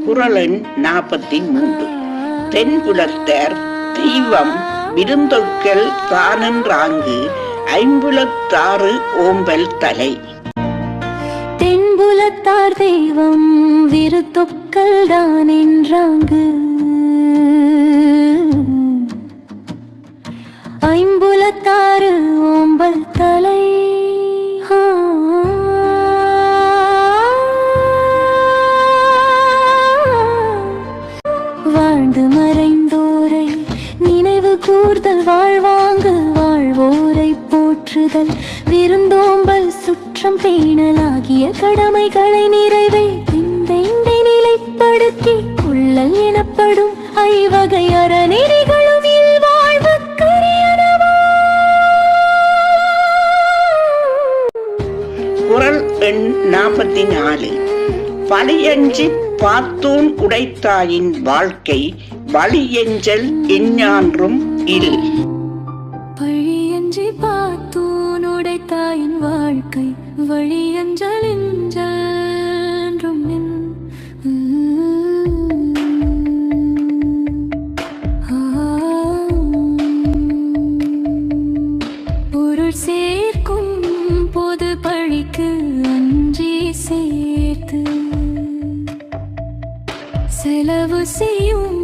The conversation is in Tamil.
குறள் எண் 43. தென்புலத்தார் தெய்வம் விருந்தொற்கள் தானென்றாங்கு ஐம்புலத்தாறு ஓம்பல் தலை. தென்புலத்தார் தெய்வம் விருந்தொற்கள் தான் என்றாங்கு ஐம்புலத்தாறு ஓம்பல் தலை. வாழ்ந்து மறைந்தோரை நினைவு கூர்தல் வாழ்வாங்கு வாழ்வோரை போற்றுதல் விருந்தோம்பல் சுற்றம் பேணலாகிய கடமைகளை நிறைவேற்றி நிலைப்படுத்தி கொள்ளல் எனப்படும் ஐவகை அறநெறிகளும் இல்வாழ்வுக்கரியனவா. குறள் எண் 44. பழியஞ்சி பாத்தூன் உடைத்தாயின் வாழ்க்கை வழியெஞ்சல் எஞ்ஞான்றும் இல். பழியஞ்சி பாத்தூன் உடைத்தாயின் வாழ்க்கை வழியஞ்சல் எஞ்ஞான்றும் இல். பொருள் சேர்க்கும் பொது பழிக்கு அஞ்சி சேர்த்து செலவு செய்யும்